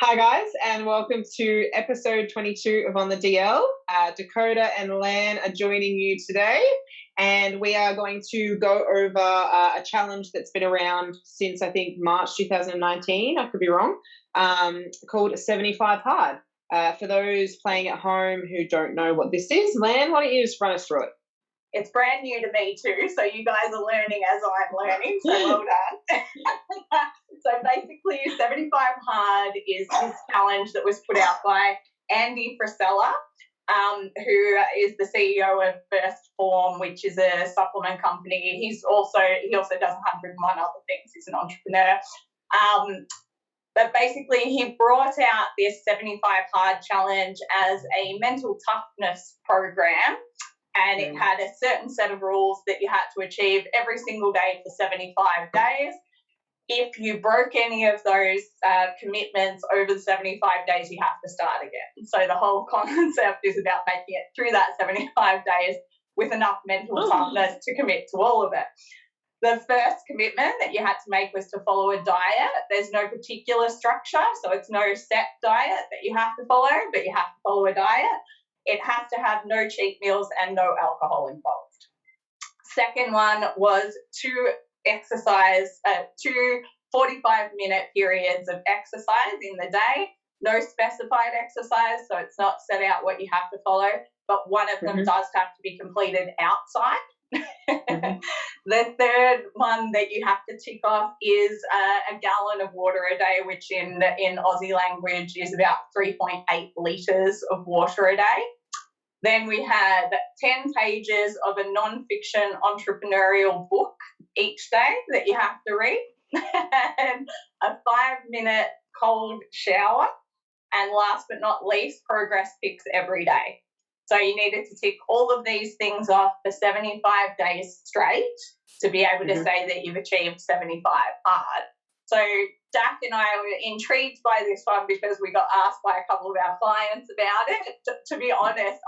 Hi, guys, and welcome to episode 22 of On the DL. Dakota and Lan are joining you today, and we are going to go over a challenge that's been around since, I think, March 2019. I could be wrong, called 75 Hard. For those playing at home who don't know what this is, Lan, why don't you just run us through it? It's brand new to me too, so you guys are learning as I'm learning, so well done. So basically, 75 Hard is this challenge that was put out by Andy Frisella, who is the CEO of First Form, which is a supplement company. He also does 101 other things. He's an entrepreneur. But basically, he brought out this 75 Hard challenge as a mental toughness program. And it had a certain set of rules that you had to achieve every single day for 75 days. If you broke any of those commitments over the 75 days, you have to start again. So the whole concept is about making it through that 75 days with enough mental toughness to commit to all of it. The first commitment that you had to make was to follow a diet. There's no particular structure, so it's no set diet that you have to follow, but you have to follow a diet. It has to have no cheat meals and no alcohol involved. Second one was two 45-minute periods of exercise in the day. No specified exercise, so it's not set out what you have to follow, but one of them does have to be completed outside. The third one that you have to tick off is a gallon of water a day, which in Aussie language is about 3.8 litres of water a day. Then we had 10 pages of a non-fiction entrepreneurial book each day that you have to read, and a 5-minute cold shower, and last but not least, progress pics every day. So you needed to tick all of these things off for 75 days straight to be able to say that you've achieved 75 hard. So Dak and I were intrigued by this one because we got asked by a couple of our clients about it. To be honest,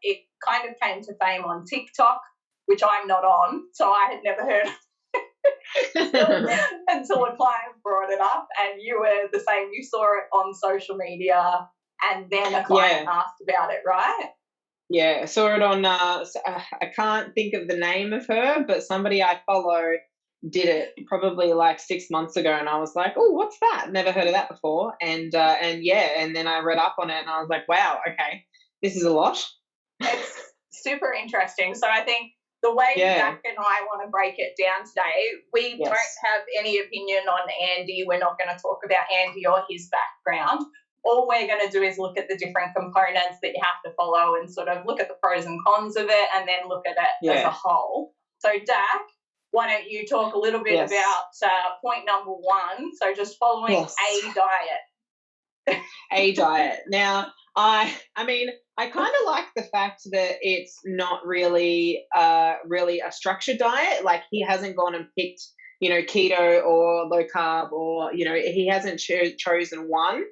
it kind of came to fame on TikTok, which I'm not on, so I had never heard of it until a client brought it up, and you were the same. You saw it on social media, and then a client asked about it, right? Yeah, I saw it on, I can't think of the name of her, but somebody I follow did it probably like 6 months ago, and I was like, oh, what's that? Never heard of that before. And then I read up on it, and I was like, wow, okay, this is a lot. It's super interesting. So I think the way Dak and I want to break it down today, we don't have any opinion on Andy. We're not going to talk about Andy or his background. All we're going to do is look at the different components that you have to follow and sort of look at the pros and cons of it, and then look at it as a whole. So Dak, why don't you talk a little bit about point number one, so just following a diet. A diet. Now, I mean, I kind of like the fact that it's not really a structured diet. Like, he hasn't gone and picked, keto or low carb, or, he hasn't chosen one.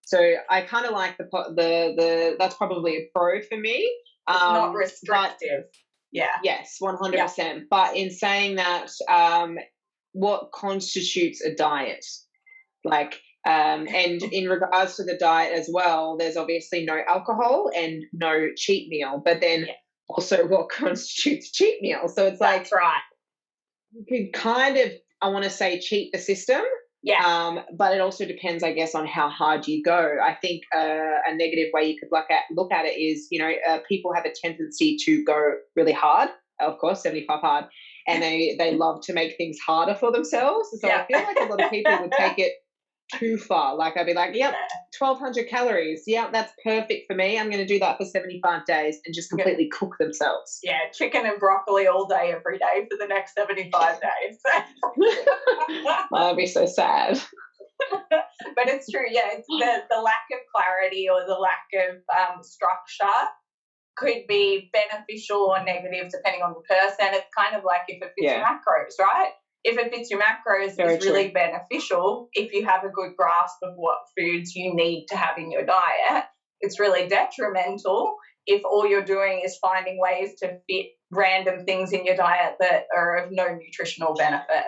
So I kind of like the that's probably a pro for me. It's not restrictive. Yes, 100%. But in saying that, what constitutes a diet? Like, and in regards to the diet as well, there's obviously no alcohol and no cheat meal, but then also what constitutes cheat meal. So it's like, that's right. You could kind of, I want to say, cheat the system. But it also depends, I guess, on how hard you go. I think a negative way you could look at it is, people have a tendency to go really hard, of course, 75 hard, and they love to make things harder for themselves. So I feel like a lot of people would take it too far. Like, I'd be like, 1,200 calories. Yeah, that's perfect for me. I'm going to do that for 75 days and just completely cook themselves. Yeah, chicken and broccoli all day, every day for the next 75 days. That'd be so sad. But it's true, it's the lack of clarity or the lack of structure could be beneficial or negative depending on the person. It's kind of like if it fits your macros, right? If it fits your macros, it's really beneficial if you have a good grasp of what foods you need to have in your diet. It's really detrimental if all you're doing is finding ways to fit random things in your diet that are of no nutritional benefit.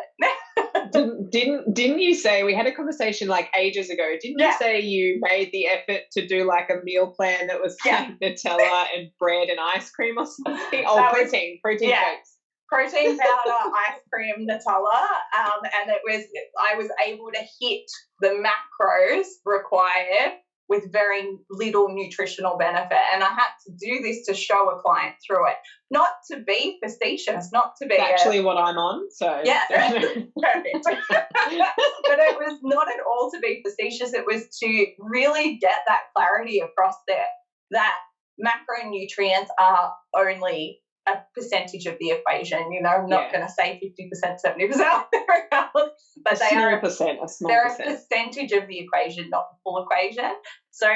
Didn't you say, we had a conversation like ages ago, didn't you say you made the effort to do like a meal plan that was like Nutella and bread and ice cream or something? Oh, protein shakes. Protein powder, ice cream, Nutella, and I was able to hit the macros required with very little nutritional benefit. And I had to do this to show a client through it, not to be facetious, not to be actually what I'm on. So yeah, perfect. But it was not at all to be facetious. It was to really get that clarity across there that macronutrients are only a percentage of the equation. You know, I'm not going to say 50%, 70%, but they are a small percentage of the equation, not the full equation. So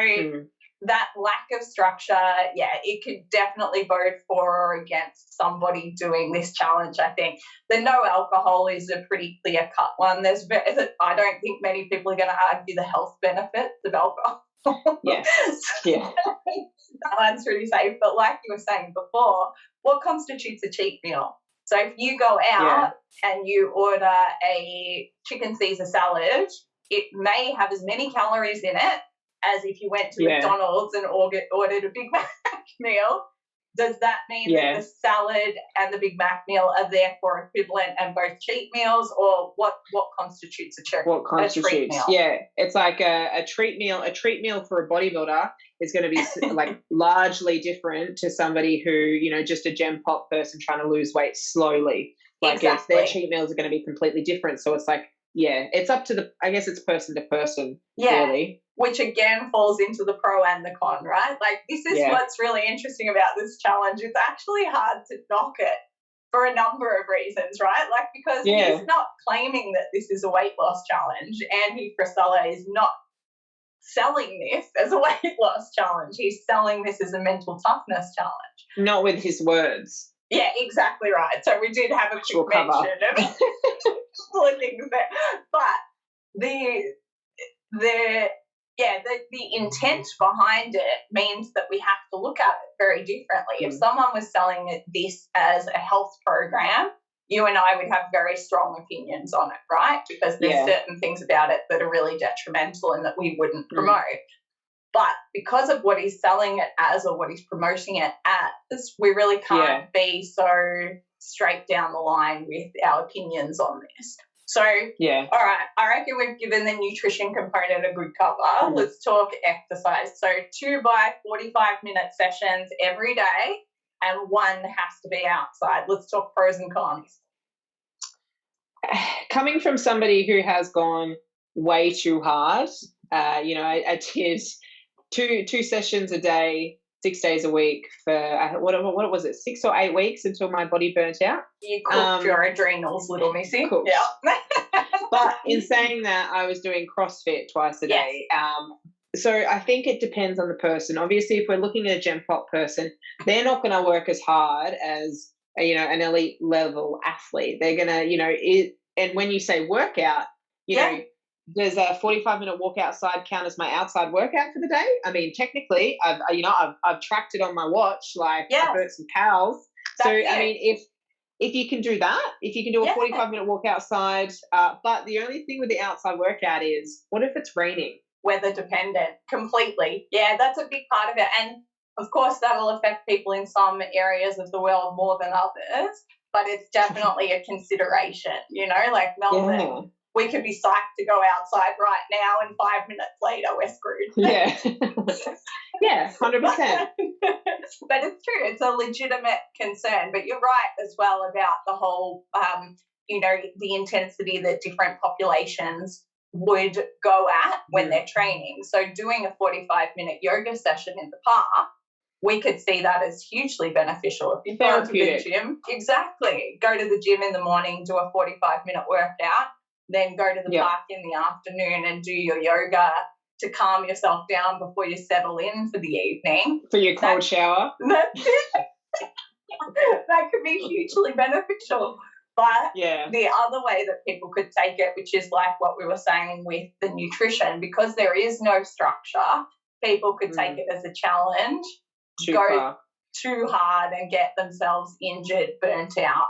that lack of structure, it could definitely vote for or against somebody doing this challenge. I think the no alcohol is a pretty clear-cut one. I don't think many people are going to argue the health benefits of alcohol. Yes. That one's pretty safe. But like you were saying before, what constitutes a cheat meal? So if you go out and you order a chicken Caesar salad, it may have as many calories in it as if you went to McDonald's and ordered a Big Mac meal. Does that mean that the salad and the Big Mac meal are therefore equivalent and both cheat meals, or what constitutes a treat meal? Yeah, it's like a treat meal. A treat meal for a bodybuilder is going to be like largely different to somebody who, you know, just a gem pop person trying to lose weight slowly. Like their cheat meals are going to be completely different. So it's like, it's up to I guess it's person to person, really. Which again falls into the pro and the con, right? Like this is what's really interesting about this challenge. It's actually hard to knock it for a number of reasons, right? Like because he's not claiming that this is a weight loss challenge. Andy Frisella is not selling this as a weight loss challenge. He's selling this as a mental toughness challenge. Not with his words. Yeah, exactly right. So we did have a quick mention of a couple of things there. But the intent behind it means that we have to look at it very differently. If someone was selling this as a health program, you and I would have very strong opinions on it, right? Because there's certain things about it that are really detrimental and that we wouldn't promote. But because of what he's selling it as or what he's promoting it as, we really can't be so straight down the line with our opinions on this. So, all right, I reckon we've given the nutrition component a good cover. Let's talk exercise. So 2 by 45-minute sessions every day, and 1 has to be outside. Let's talk pros and cons. Coming from somebody who has gone way too hard, you know, I did two sessions a day, 6 days a week for what was it, 6 or 8 weeks until my body burnt out. You cooked your adrenals, little missy. Yeah. But in saying that, I was doing CrossFit twice a day. So I think it depends on the person. Obviously, if we're looking at a gem pop person, they're not going to work as hard as, you know, an elite level athlete. They're going to, you know, and when you say workout, you know, does a 45-minute walk outside count as my outside workout for the day? I mean, technically, I've tracked it on my watch. Like I burnt some cows. I mean, if you can do that, if you can do a 45-minute walk outside, but the only thing with the outside workout is, what if it's raining? Weather dependent, completely. Yeah, that's a big part of it. And of course, that'll affect people in some areas of the world more than others, but it's definitely a consideration, you know, like Melbourne. We could be psyched to go outside right now, and 5 minutes later we're screwed. Yeah. Yeah, 100%. But it's true. It's a legitimate concern. But you're right as well about the whole, you know, the intensity that different populations would go at when they're training. So doing a 45-minute yoga session in the park, we could see that as hugely beneficial. If you go to the gym, go to the gym in the morning, do a 45-minute workout, then go to the park in the afternoon and do your yoga to calm yourself down before you settle in for the evening. For your cold shower. That's it. That could be hugely beneficial. But the other way that people could take it, which is like what we were saying with the nutrition, because there is no structure, people could take it as a challenge, go too hard and get themselves injured, burnt out.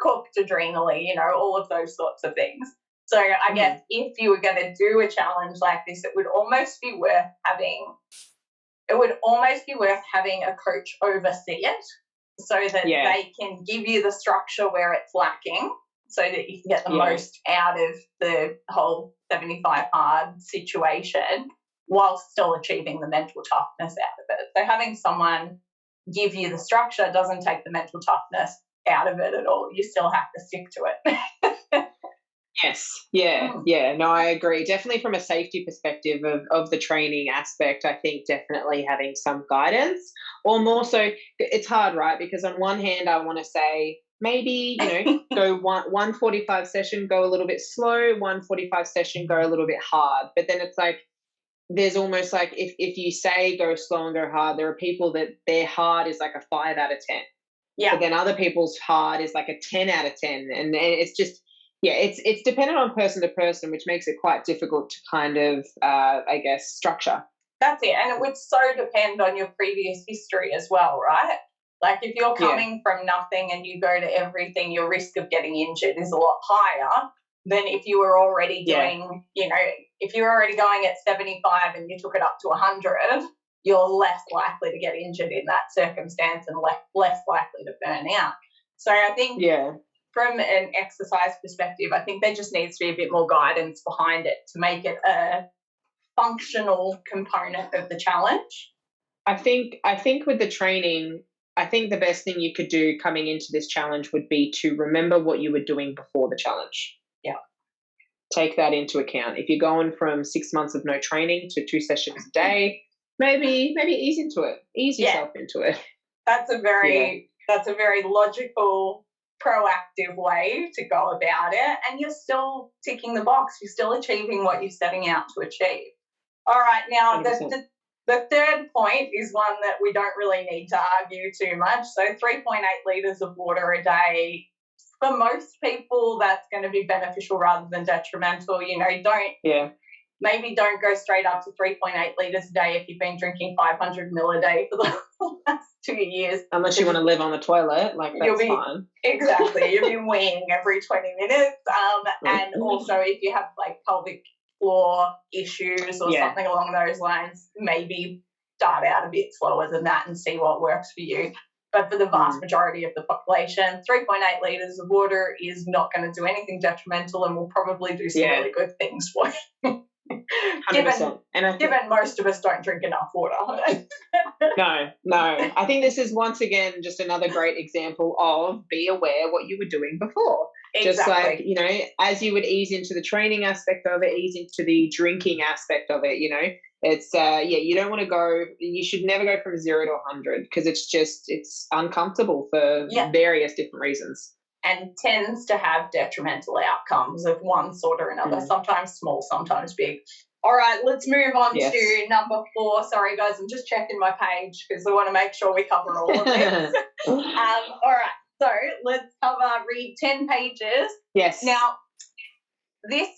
cooked adrenally, all of those sorts of things. So I guess if you were going to do a challenge like this, it would almost be worth having a coach oversee it so that they can give you the structure where it's lacking so that you can get the most out of the whole 75 hard situation while still achieving the mental toughness out of it. So having someone give you the structure doesn't take the mental toughness out of it at all. You still have to stick to it. Yes. Yeah. No, I agree. Definitely from a safety perspective of the training aspect, I think definitely having some guidance, or more so, it's hard, right? Because on one hand, I want to say maybe, go 145 session, go a little bit slow, 145 session, go a little bit hard. But then it's like, there's almost like if you say go slow and go hard, there are people that their hard is like a 5 out of 10. Yeah. But then other people's hard is like a 10 out of 10. And it's just, it's dependent on person to person, which makes it quite difficult to kind of, I guess, structure. That's it. And it would so depend on your previous history as well, right? Like if you're coming from nothing and you go to everything, your risk of getting injured is a lot higher than if you were already doing, if you're already going at 75 and you took it up to 100, you're less likely to get injured in that circumstance and less likely to burn out. So I think from an exercise perspective, I think there just needs to be a bit more guidance behind it to make it a functional component of the challenge. I think with the training, I think the best thing you could do coming into this challenge would be to remember what you were doing before the challenge. Yeah. Take that into account. If you're going from 6 months of no training to 2 sessions a day, maybe ease into it. Ease yourself into it. That's a very logical, proactive way to go about it, and you're still ticking the box. You're still achieving what you're setting out to achieve. All right, now the third point is one that we don't really need to argue too much. So 3.8 litres of water a day. For most people, that's going to be beneficial rather than detrimental. Maybe don't go straight up to 3.8 litres a day if you've been drinking 500 ml a day for the last 2 years. Unless you want to live on the toilet, that's fine. Exactly. You'll be weeing every 20 minutes. And also if you have pelvic floor issues or something along those lines, maybe start out a bit slower than that and see what works for you. But for the vast majority of the population, 3.8 litres of water is not going to do anything detrimental and will probably do some really good things for you. 100%. Given most of us don't drink enough water. No. I think this is once again just another great example of be aware what you were doing before. Exactly. Just like, as you would ease into the training aspect of it, ease into the drinking aspect of it, it's, you don't want to you should never go from 0 to 100 because it's uncomfortable for various different reasons. And tends to have detrimental outcomes of one sort or another, sometimes small, sometimes big. All right, let's move on to number 4. Sorry, guys, I'm just checking my page because I want to make sure we cover all of this. All right, so let's read 10 pages. Yes. Now, this,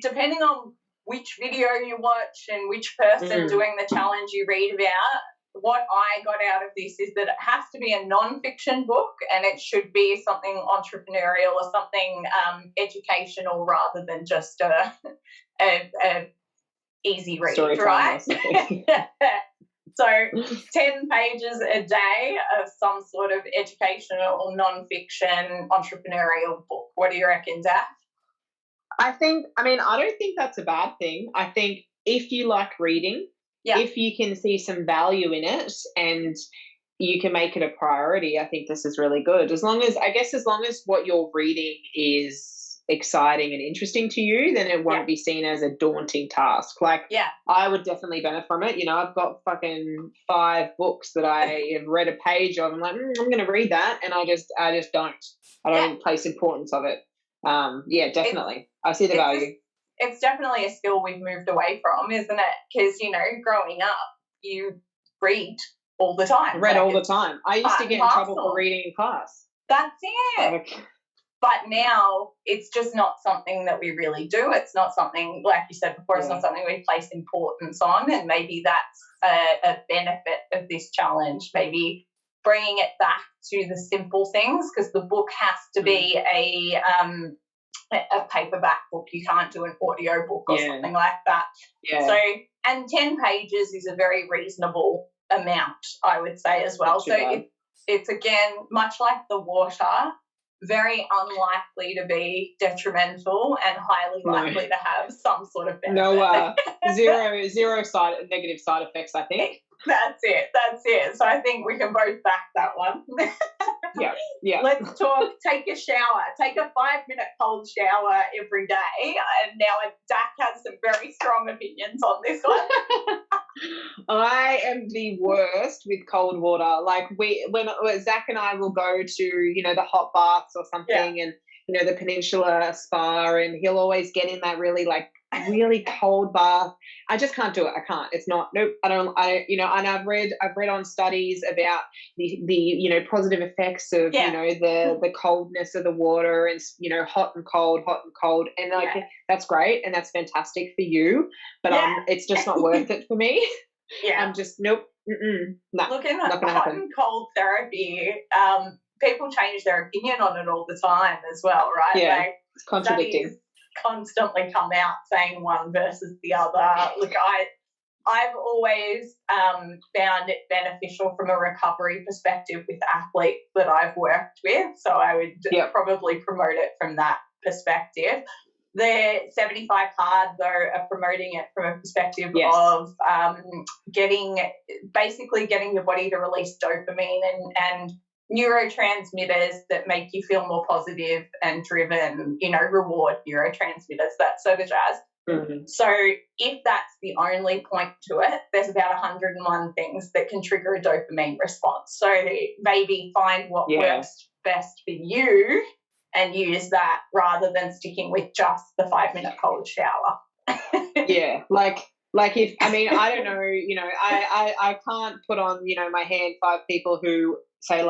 depending on which video you watch and which person doing the challenge you read about, what I got out of this is that it has to be a non-fiction book and it should be something entrepreneurial or something educational rather than just a easy read, story right? So 10 pages a day of some sort of educational or non-fiction entrepreneurial book. What do you reckon, Dak? I don't think that's a bad thing. I think if you like reading, if you can see some value in it and you can make it a priority, I think this is really good. As long as what you're reading is exciting and interesting to you, then it won't be seen as a daunting task. I would definitely benefit from it. I've got fucking 5 books that I have read a page of. I'm like, I'm going to read that, and I just don't. I don't place importance of it. Definitely. I see the value. It's definitely a skill we've moved away from, isn't it? Because, growing up, you read all the time. All the time. I used to get in trouble for reading in class. That's it. But now it's just not something that we really do. It's not something, like you said before, it's not something we place importance on, and maybe that's a benefit of this challenge. Maybe bringing it back to the simple things, because the book has to be a paperback book. You can't do an audio book or something like that. Yeah. So, and 10 pages is a very reasonable amount, I would say, as well. So it's again, much like the water, very unlikely to be detrimental and highly likely to have some sort of benefit. No, zero negative side effects, I think. That's it. So I think we can both back that one. Yeah. Let's talk, take a shower. Take a 5-minute cold shower every day. And now Dak has some very strong opinions on this one. I am the worst with cold water. Like when Zach and I will go to, the hot baths or something, and the Peninsula Spa, and he'll always get in that really cold bath. I just can't do it. I can't. It's not. Nope. I don't. And I've read on studies about the positive effects of the coldness of the water, and hot and cold, and that's great and that's fantastic for you, but it's just not worth it for me. I'm just nope. Nah, looking at hot and cold therapy. People change their opinion on it all the time as well, right? Yeah, it's contradicting. Constantly come out saying one versus the other. Look, I've always found it beneficial from a recovery perspective with athletes that I've worked with, so I would probably promote it from that perspective. The 75 Hard, though, are promoting it from a perspective of getting your body to release dopamine and neurotransmitters that make you feel more positive and driven, reward neurotransmitters, that sort of jazz. Mm-hmm. So if that's the only point to it, there's about 101 things that can trigger a dopamine response. So maybe find what works best for you and use that rather than sticking with just the 5-minute cold shower. Like if, I don't know, I can't put on, my hand 5 people who say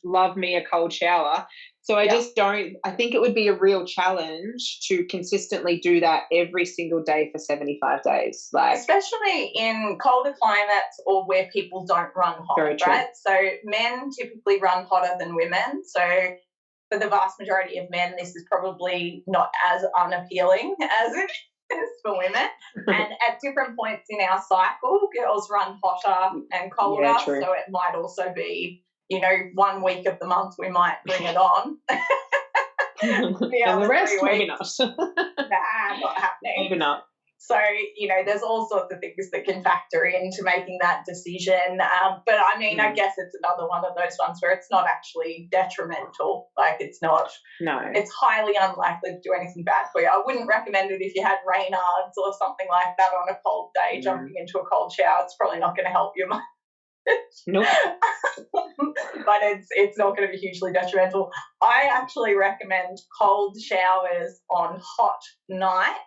love me a cold shower. So I just don't, I think it would be a real challenge to consistently do that every single day for 75 days. Especially in colder climates or where people don't run hot, right? So men typically run hotter than women. So for the vast majority of men, this is probably not as unappealing as it is for women. And at different points in our cycle, girls run hotter and colder. So it might also be, 1 week of the month we might bring it on. And the rest, maybe not. Not happening. Maybe not. So, there's all sorts of things that can factor into making that decision. But, I guess it's another one of those ones where it's not actually detrimental. It's not. No. It's highly unlikely to do anything bad for you. I wouldn't recommend it if you had Raynaud's or something like that on a cold day. Jumping into a cold shower, it's probably not going to help you much. Nope. But it's not going to be hugely detrimental. I actually recommend cold showers on hot nights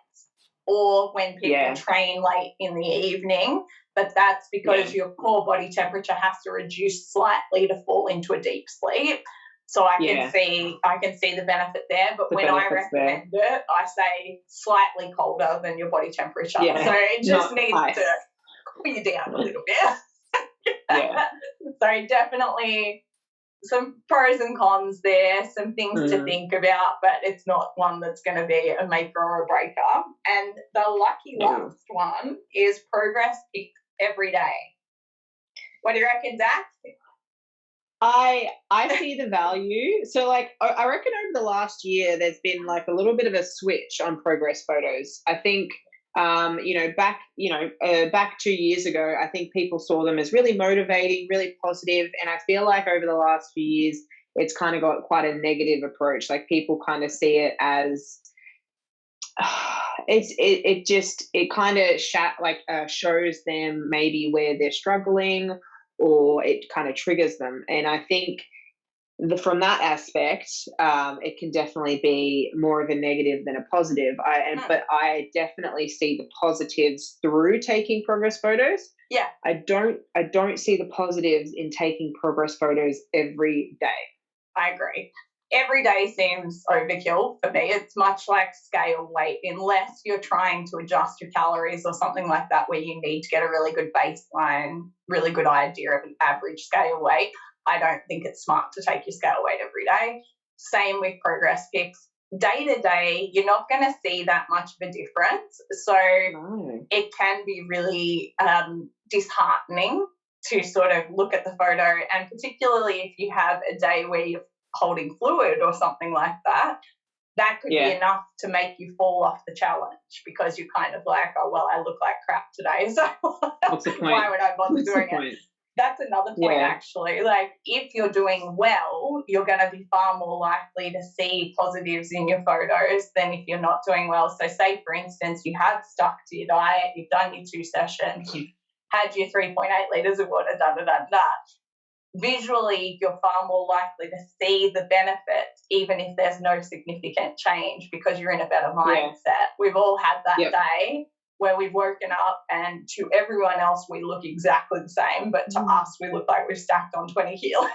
or when people train late in the evening, but that's because your core body temperature has to reduce slightly to fall into a deep sleep. So I can see the benefit there, but when I recommend it, I say slightly colder than your body temperature. So it just needs to cool you down a little bit. So definitely some pros and cons there, some things to think about, but it's not one that's going to be a maker or a breaker. And the lucky last one is progress every day. What do you reckon, Dak? I see the value. So I reckon over the last year there's been a little bit of a switch on progress photos. I think back 2 years ago, I think people saw them as really motivating, really positive, and I feel like over the last few years, it's kind of got quite a negative approach. People kind of see it as it kind of shows them maybe where they're struggling, or it kind of triggers them, and I think from that aspect, it can definitely be more of a negative than a positive. But I definitely see the positives through taking progress photos. Yeah. I don't see the positives in taking progress photos every day. I agree. Every day seems overkill for me. It's much like scale weight, unless you're trying to adjust your calories or something like that, where you need to get a really good baseline, really good idea of an average scale weight. I don't think it's smart to take your scale weight every day. Same with progress pics. Day to day, you're not going to see that much of a difference. So it can be really disheartening to sort of look at the photo, and particularly if you have a day where you're holding fluid or something like that, that could be enough to make you fall off the challenge, because you're kind of like, oh, well, I look like crap today, so why would I bother doing it? That's another point, actually. Like, if you're doing well, you're going to be far more likely to see positives in your photos than if you're not doing well. So say, for instance, you have stuck to your diet, you've done your 2 sessions, you've had your 3.8 litres of water, visually, you're far more likely to see the benefits, even if there's no significant change, because you're in a better mindset. We've all had that day where we've woken up and to everyone else we look exactly the same, but to us we look like we've stacked on 20 kilos.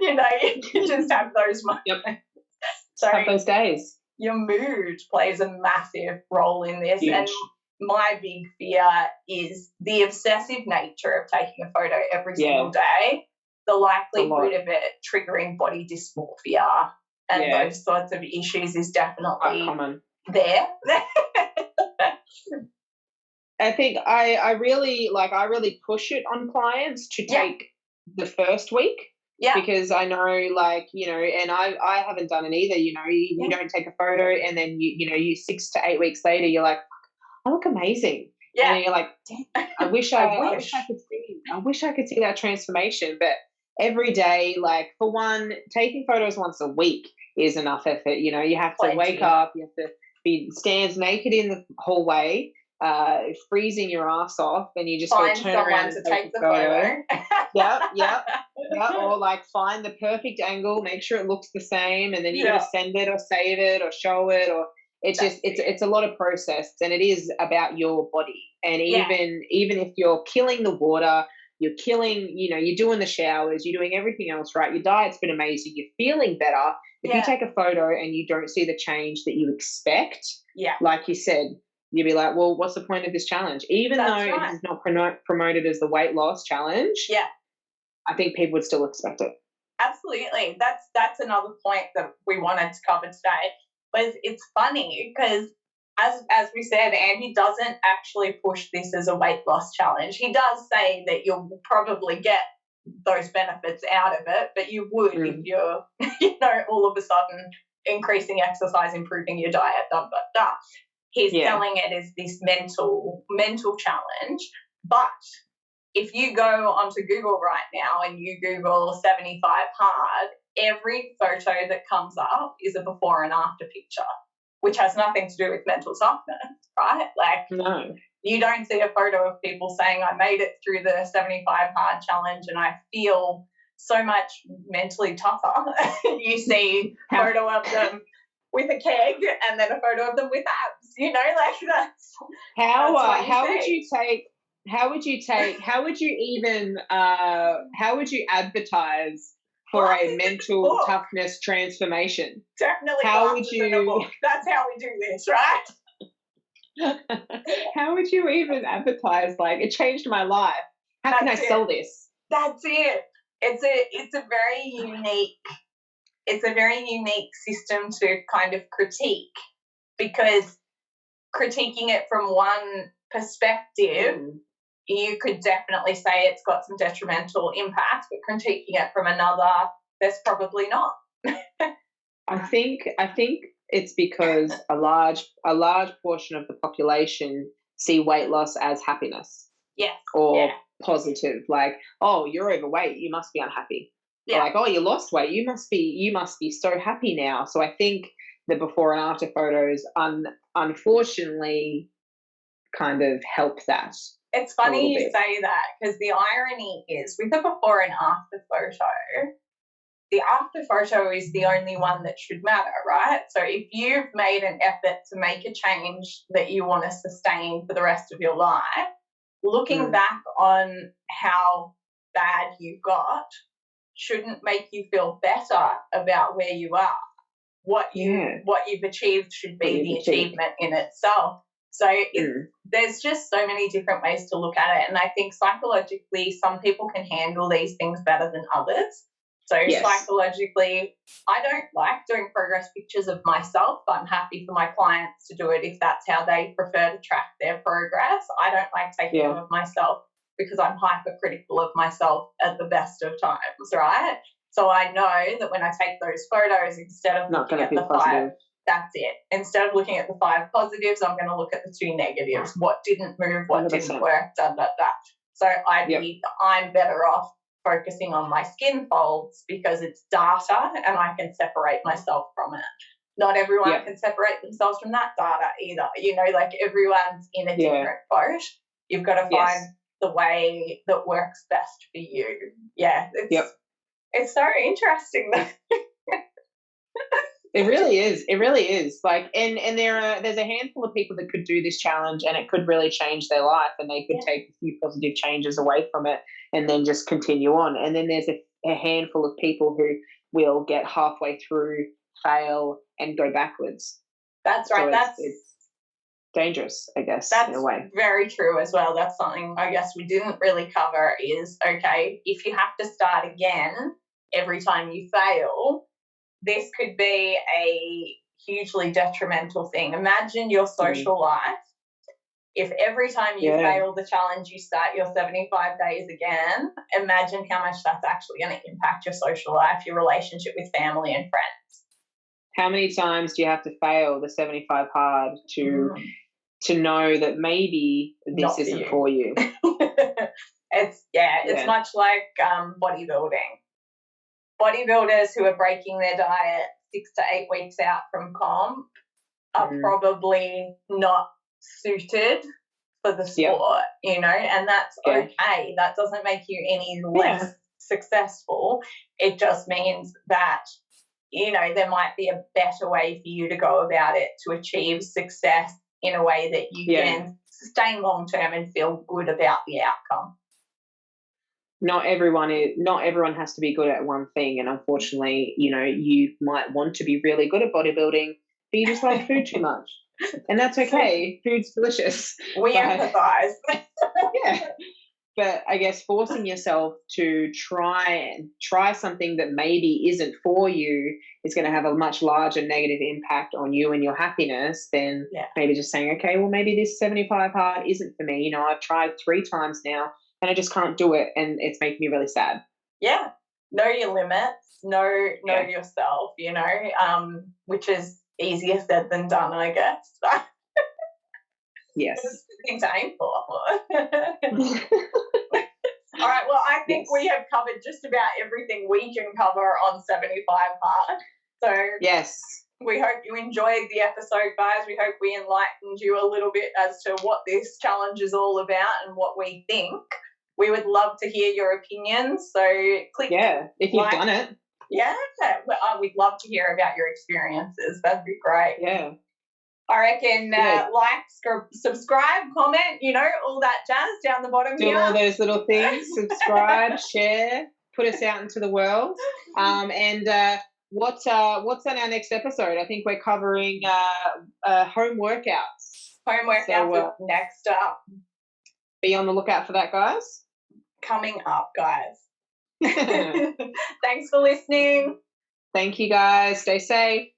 You know, you just have those moments. So have those days. Your mood plays a massive role in this. And my big fear is the obsessive nature of taking a photo every single day. The likelihood of it triggering body dysmorphia and those sorts of issues is definitely common there. I think I really push it on clients to take the first week. Because I know, like, you know, and I haven't done it either, you know, you don't take a photo and then you 6 to 8 weeks later you're like, I look amazing. And then you're like, damn, I wish I could see that transformation. But every day, like, for one, taking photos once a week is enough effort. You know, you have to wake up, you have to be stands naked in the hallway, freezing your ass off, and you just find turn around to take the photo. Yep. Or like find the perfect angle, make sure it looks the same, and then you gotta send it or save it or show it, or it's a lot of process, and it is about your body. And even if you're killing the water, you're killing, you know, you're doing the showers, you're doing everything else right, your diet's been amazing, you're feeling better. If you take a photo and you don't see the change that you expect, like you said, you'd be like, well, what's the point of this challenge? Even though it is not promoted as the weight loss challenge, I think people would still expect it. Absolutely. That's another point that we wanted to cover today. But it's funny because, as we said, Andy doesn't actually push this as a weight loss challenge. He does say that you'll probably get those benefits out of it, but you would if you're, you know, all of a sudden increasing exercise, improving your diet, He's selling it as this mental challenge. But if you go onto Google right now and you Google 75 hard, every photo that comes up is a before and after picture, which has nothing to do with mental toughness, right? Like, no. You don't see a photo of people saying, I made it through the 75 hard challenge and I feel so much mentally tougher. You see a photo of them with a keg and then a photo of them with abs, you know, like that's how would you advertise for a mental toughness transformation? Definitely. How would you? That's how we do this, right? How would you even advertise, like, it changed my life? How can I sell this? That's it. It's a very unique system to kind of critique, because critiquing it from one perspective, you could definitely say it's got some detrimental impacts, but critiquing it from another, there's probably not. I think it's because a large portion of the population see weight loss as happiness. Yes. Or positive, like, oh, you're overweight, you must be unhappy. Yeah. Like, oh, you lost weight, you must be so happy now. So I think the before and after photos unfortunately kind of help that. It's funny you say that, because the irony is with the before and after photo, the after photo is the only one that should matter, right? So if you've made an effort to make a change that you want to sustain for the rest of your life, looking back on how bad you got shouldn't make you feel better about where you are. What you've achieved should be the achievement in itself. So there's just so many different ways to look at it. And I think psychologically, some people can handle these things better than others. So psychologically, I don't like doing progress pictures of myself, but I'm happy for my clients to do it if that's how they prefer to track their progress. I don't like taking them of myself because I'm hypercritical of myself at the best of times, right? So I know that when I take those photos, instead of looking at the positive. That's it. Instead of looking at the 5 positives, I'm going to look at the 2 negatives. What didn't move, what 100%. Didn't work, So I'm better off focusing on my skin folds because it's data and I can separate myself from it. Not everyone can separate themselves from that data either. You know, like everyone's in a different boat. You've got to find the way that works best for you. Yeah, it's so interesting. It really is. It really is. Like, and there's a handful of people that could do this challenge and it could really change their life and they could take a few positive changes away from it and then just continue on. And then there's a handful of people who will get halfway through, fail, and go backwards. That's right. So it's dangerous, I guess, in a way. That's very true as well. That's something I guess we didn't really cover is, okay, if you have to start again every time you fail, this could be a hugely detrimental thing. Imagine your social life. If every time you fail the challenge, you start your 75 days again, imagine how much that's actually going to impact your social life, your relationship with family and friends. How many times do you have to fail the 75 hard to know that maybe this isn't for you? It's much like bodybuilding. Bodybuilders who are breaking their diet 6 to 8 weeks out from comp are probably not suited for the sport, you know, and that's okay. That doesn't make you any less successful. It just means that, you know, there might be a better way for you to go about it to achieve success in a way that you can sustain long term and feel good about the outcome. Not everyone has to be good at one thing, and unfortunately, you know, you might want to be really good at bodybuilding, but you just like food too much, and that's okay. Food's delicious. We empathize. But I guess forcing yourself to try something that maybe isn't for you is going to have a much larger negative impact on you and your happiness than maybe just saying, okay, well, maybe this 75 hard isn't for me. You know, I've tried 3 times now and I just can't do it, and it's making me really sad. Yeah. Know your limits, know yourself, you know, which is easier said than done, I guess. Yes. It's a thing to aim for. All right, well, I think we have covered just about everything we can cover on 75 hard. So yes, we hope you enjoyed the episode, guys. We hope we enlightened you a little bit as to what this challenge is all about and what we think. We would love to hear your opinions. So click if you've done it. Yeah, we'd love to hear about your experiences. That'd be great. Yeah. I reckon like, subscribe, comment, you know, all that jazz down the bottom here. Do all those little things. Subscribe, share, put us out into the world. And what's on our next episode? I think we're covering home workouts. Home workouts is next up. Be on the lookout for that, guys. Coming up, guys. Thanks for listening. Thank you, guys. Stay safe.